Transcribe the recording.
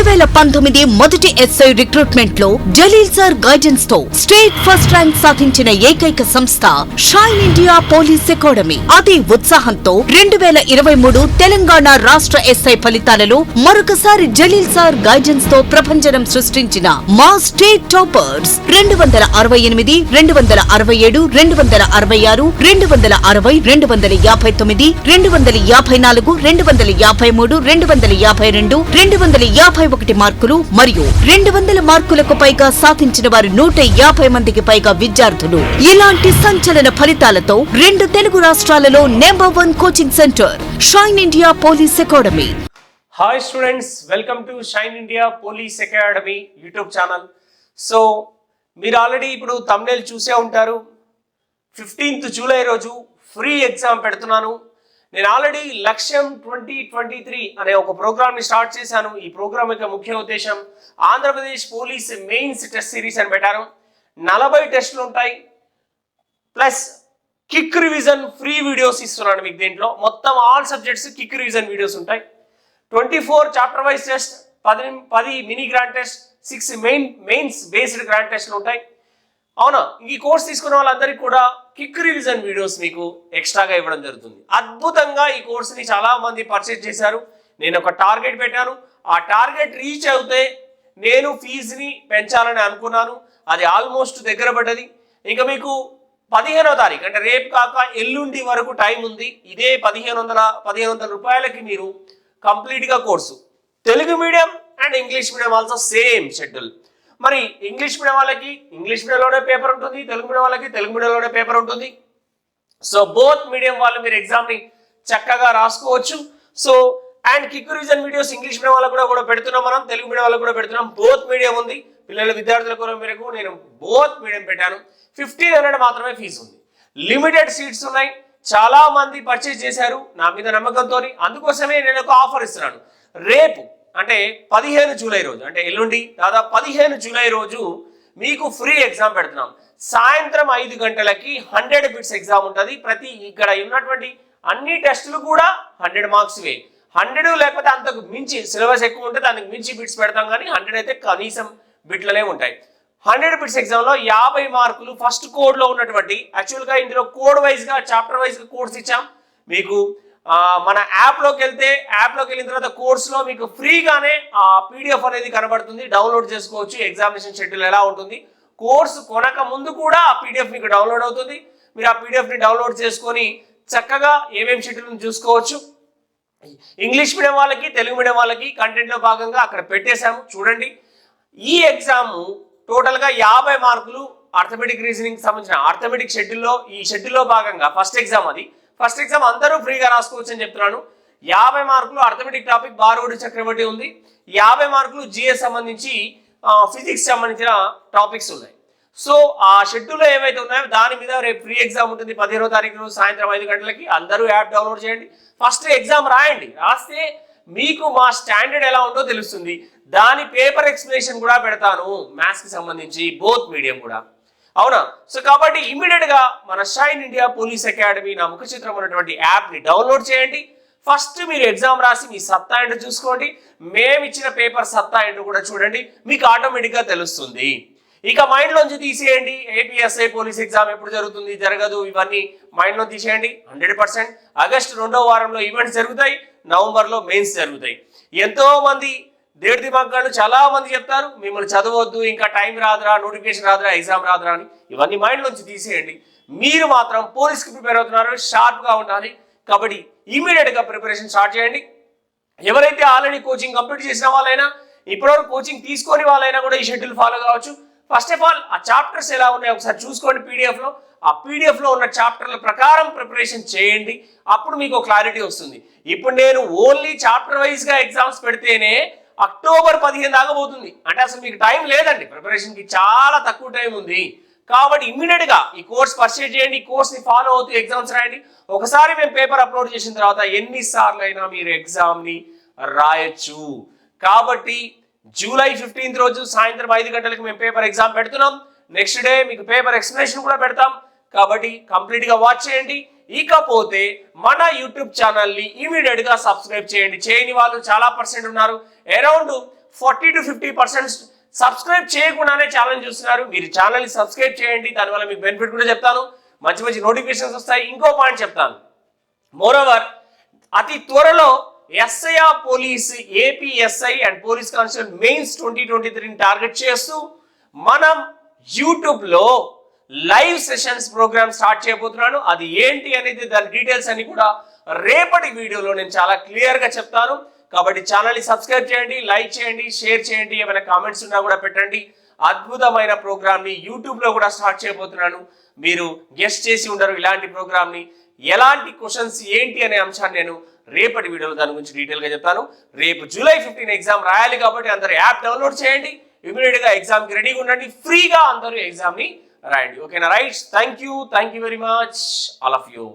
2019 మొదటి SI recruitment లో Jaleel sir guidance తో స్టేట్ ఫస్ట్ ర్యాంక్ సాధించిన ఏకైక సంస్థ షైన్ ఇండియా పోలీస్ అకాడమీ. అదే ఉత్సాహంతో 2023 తెలంగాణ రాష్ట్ర ఎస్ఐ ఫలితాలలో మరొకసారి జలీల్ సార్ గైడెన్స్ తో ప్రపంచం సృష్టించిన మా స్టేట్ టాపర్స్ 268, 267, 266, 260, 259, 254, 253, 252, 251 మార్కులు మరియు 200 మార్కులకు పైగా సాధించిన వారు 150 మందికి పైగా విద్యార్థులు. ఇలాంటి సంచలన ఫలితాలతో 2 తెలుగు రాష్ట్రాలలో #1 coaching centre shine India police academy. Hi students, welcome to shine India police academy YouTube channel. So మీరు ఆల్రెడీ ఇప్పుడు థంబ్నెయిల్ చూసే ఉంటారు. 15th జూలై రోజు ఫ్రీ ఎగ్జామ్ పెడుతున్నాను. నేను ఆల్రెడీ లక్ష్యం 2023 అనే ఒక ప్రోగ్రామ్ని స్టార్ట్ చేశాను. ఈ ప్రోగ్రామ్ యొక్క ముఖ్య ఉద్దేశం Andhra Pradesh police mains test series అని పెట్టాను. 40 టెస్టులు ఉంటాయి, plus kick revision free videos ఇస్తున్నాను మీకు. దీంట్లో మొత్తం all subjects kick revision videos ఉంటాయి. 24 chapter wise test, 10 mini grand test, 6 mains based grand టెస్ట్లు ఉంటాయి. అవునా, ఈ కోర్స్ తీసుకున్న వాళ్ళందరికీ కూడా కిక్ రివిజన్ వీడియోస్ మీకు ఎక్స్ట్రాగా ఇవ్వడం జరుగుతుంది. అద్భుతంగా ఈ కోర్సుని చాలా మంది పర్చేజ్ చేశారు. నేను ఒక టార్గెట్ పెట్టాను. ఆ టార్గెట్ రీచ్ అవుతే నేను ఫీజుని పెంచాలని అనుకున్నాను. అది ఆల్మోస్ట్ దగ్గర పడ్డది. ఇంకా మీకు 15వ తారీఖు అంటే రేపు కాక ఎల్లుండి వరకు టైం ఉంది. ఇదే 1500 రూపాయలకి మీరు కంప్లీట్గా course, Telugu medium and English medium also same schedule. మరి ఇంగ్లీష్ మీడియం వాళ్ళకి ఇంగ్లీష్ మీడియంలోనే పేపర్ ఉంటుంది, తెలుగు మీడియం వాళ్ళకి తెలుగు మీడియంలోనే పేపర్ ఉంటుంది. సో బోత్ మీడియం వాళ్ళు మీరు ఎగ్జామ్ని చక్కగా రాసుకోవచ్చు. So and kick revision videos English medium వాళ్ళకు కూడా పెడుతున్నాం, మనం తెలుగు మీడియం వాళ్ళకు కూడా పెడుతున్నాం. బోత్ మీడియం ఉంది. పిల్లల విద్యార్థుల మేరకు నేను బోత్ మీడియం పెట్టాను. 1500 మాత్రమే ఫీజు ఉంది. లిమిటెడ్ సీట్స్ ఉన్నాయి. చాలా మంది పర్చేజ్ చేశారు నా మీద నమ్మకంతో. అందుకోసమే నేను ఒక ఆఫర్ ఇస్తున్నాను. రేపు అంటే 15 జూలై రోజు, అంటే ఎల్లుండి దాదాపు 15 జూలై రోజు మీకు ఫ్రీ ఎగ్జామ్ పెడుతున్నాం. సాయంత్రం 5 గంటలకి 100 బిట్స్ ఎగ్జామ్ ఉంటుంది. ఇక్కడ ఉన్నటువంటి అన్ని టెస్టులు కూడా 100 మార్క్స్ వే. 100 లేకపోతే అంతకు మించి సిలబస్ ఎక్కువ ఉంటే దానికి మించి బిట్స్ పెడతాం, కానీ 100 అయితే కనీసం బిట్లనే ఉంటాయి. 100 బిట్స్ ఎగ్జామ్లో 50 మార్కులు ఫస్ట్ కోడ్లో ఉన్నటువంటి, యాక్చువల్గా ఇందులో కోడ్ వైజ్గా చాప్టర్ వైజ్గా కోడ్స్ ఇచ్చాం మీకు. మన యాప్లోకి వెళ్ళిన తర్వాత కోర్సులో మీకు ఫ్రీగానే ఆ పీడిఎఫ్ అనేది కనబడుతుంది, డౌన్లోడ్ చేసుకోవచ్చు. ఎగ్జామినేషన్ షెడ్యూల్ ఎలా ఉంటుంది, కోర్సు కొనక ముందు కూడా ఆ పీడిఎఫ్ మీకు డౌన్లోడ్ అవుతుంది. మీరు ఆ పీడిఎఫ్ని డౌన్లోడ్ చేసుకొని చక్కగా ఏమేమి షెడ్యూల్ని చూసుకోవచ్చు. ఇంగ్లీష్ మీడియం వాళ్ళకి తెలుగు మీడియం వాళ్ళకి కంటెంట్లో భాగంగా అక్కడ పెట్టేశాము, చూడండి. ఈ ఎగ్జామ్ టోటల్గా 50 మార్కులు అర్థమెటిక్ రీజనింగ్ సంబంధించిన అర్థమెటిక్ షెడ్యూల్లో, ఈ షెడ్యూల్లో భాగంగా ఫస్ట్ ఎగ్జామ్ అందరూ ఫ్రీగా రాసుకోవచ్చు అని చెప్తున్నాను. 50 మార్కులు అర్థమెటిక్ టాపిక్ బారోడు చక్రవర్తి ఉంది. 50 మార్కులు జిఎస్ సంబంధించి ఫిజిక్స్ సంబంధించిన టాపిక్స్ ఉన్నాయి. సో ఆ షెడ్యూల్లో ఏవైతే ఉన్నాయో దాని మీద రేపు ఫ్రీ ఎగ్జామ్ ఉంటుంది 15వ తారీఖు సాయంత్రం 5 గంటలకి. అందరూ యాప్ డౌన్లోడ్ చేయండి, ఫస్ట్ ఎగ్జామ్ రాయండి. రాస్తే మీకు మా స్టాండర్డ్ ఎలా ఉందో తెలుస్తుంది. దాని పేపర్ ఎక్స్ప్లెనేషన్ కూడా పెడతాను, మ్యాథ్స్కి సంబంధించి బోత్ మీడియం కూడా. అవునా? సో కాబట్టి ఇమీడియట్ గా మన షైన్ ఇండియా పోలీస్ అకాడమీ నా ముఖ చిత్రం ఉన్నటువంటి యాప్ ని డౌన్లోడ్ చేయండి. ఫస్ట్ మీరు ఎగ్జామ్ రాసి మీ సత్తా ఏంటో చూసుకోండి. మేము ఇచ్చిన పేపర్ సత్తా ఏంటో కూడా చూడండి, మీకు ఆటోమేటిక్ గా తెలుస్తుంది. ఇక మైండ్ లోంచి తీసేయండి, ఏపీఎస్ఐ పోలీస్ ఎగ్జామ్ ఎప్పుడు జరుగుతుంది, జరగదు, ఇవన్నీ మైండ్ లో తీసేయండి. 100% ఆగస్టు 2వ వారంలో ఈవెంట్స్ జరుగుతాయి, నవంబర్లో మెయిన్స్ జరుగుతాయి. ఎంతో మంది దేడి దిమాగ్గాళ్ళు చాలా మంది చెప్తారు మిమ్మల్ని చదవద్దు, ఇంకా టైం రాదురా, నోటిఫికేషన్ రాదురా, ఎగ్జామ్ రాదురా అని. ఇవన్నీ మైండ్ నుంచి తీసేయండి. మీరు మాత్రం పోలీస్కి ప్రిపేర్ అవుతున్నారు, షార్ప్గా ఉండాలి. కాబట్టి ఇమీడియట్గా ప్రిపరేషన్ స్టార్ట్ చేయండి. ఎవరైతే ఆల్రెడీ కోచింగ్ కంప్లీట్ చేసిన వాళ్ళైనా, ఇప్పటివరకు కోచింగ్ తీసుకొని వాళ్ళైనా కూడా ఈ షెడ్యూల్ ఫాలో కావచ్చు. ఫస్ట్ ఆఫ్ ఆల్ ఆ చాప్టర్స్ ఎలా ఉన్నాయో ఒకసారి చూసుకోండి పీడిఎఫ్లో. ఆ పీడిఎఫ్లో ఉన్న చాప్టర్ల ప్రకారం ప్రిపరేషన్ చేయండి, అప్పుడు మీకు క్లారిటీ వస్తుంది. ఇప్పుడు నేను ఓన్లీ చాప్టర్ వైజ్గా ఎగ్జామ్స్ పెడితేనే అక్టోబర్ 15 దాకా పోతుంది. అంటే అసలు మీకు టైం లేదండి, ప్రిపరేషన్కి చాలా తక్కువ టైం ఉంది. కాబట్టి ఇమ్మీడియట్గా ఈ కోర్స్ పర్చేజ్ చేయండి, ఈ కోర్స్ని ఫాలో అవుతూ ఎగ్జామ్స్ రాయండి. ఒకసారి మేము పేపర్ అప్లోడ్ చేసిన తర్వాత ఎన్నిసార్లు అయినా మీరు ఎగ్జామ్ని రాయొచ్చు. కాబట్టి జూలై 15th రోజు సాయంత్రం 5 గంటలకు మేము పేపర్ ఎగ్జామ్ పెడుతున్నాం. నెక్స్ట్ డే మీకు పేపర్ ఎక్స్ప్లెనేషన్ కూడా పెడతాం. కాబట్టి కంప్లీట్గా వాచ్ చేయండి. ఇకపోతే మన యూట్యూబ్ ఛానల్ని ఇమీడియట్గా సబ్స్క్రైబ్ చేయండి. చేయని వాళ్ళు చాలా పర్సెంట్ ఉన్నారు. అరౌండ్ 40 to 50% సబ్స్క్రైబ్ చేయకుండానే ఛానల్ చూస్తున్నారు. మీరు ఛానల్ని సబ్స్క్రైబ్ చేయండి, దానివల్ల మీకు బెనిఫిట్ కూడా చెప్తాను, మంచి మంచి నోటిఫికేషన్స్ వస్తాయి. ఇంకో పాయింట్ చెప్తాను, మోరోవర్ అతి త్వరలో SIR police ఏపీఎస్ఐ and police constable mains 2023 target చేస్తూ మనం యూట్యూబ్లో లైవ్ సెషన్స్ ప్రోగ్రామ్ స్టార్ట్ చేయబోతున్నాను. అది ఏంటి అనేది దాని డీటెయిల్స్ అన్ని కూడా రేపటి వీడియోలో నేను చాలా క్లియర్గా చెప్తాను. కాబట్టి ఛానల్ని సబ్స్క్రైబ్ చేయండి, లైక్ చేయండి, షేర్ చేయండి, ఏమైనా కామెంట్స్ ఉన్నా కూడా పెట్టండి. అద్భుతమైన ప్రోగ్రామ్ని యూట్యూబ్లో కూడా స్టార్ట్ చేయబోతున్నాను. మీరు గెస్ట్ చేసి ఉండరు ఇలాంటి ప్రోగ్రామ్ని. ఎలాంటి క్వశ్చన్స్ ఏంటి అనే అంశాన్ని నేను రేపటి వీడియోలో దాని గురించి డీటెయిల్గా చెప్తాను. రేపు జూలై 15 ఎగ్జామ్ రాయాలి కాబట్టి అందరూ యాప్ డౌన్లోడ్ చేయండి, ఇమీడియట్గా ఎగ్జామ్కి రెడీగా ఉండండి, ఫ్రీగా అందరూ ఎగ్జామ్ని రాయండి. ఓకేనా? Right, thank you very much all of you.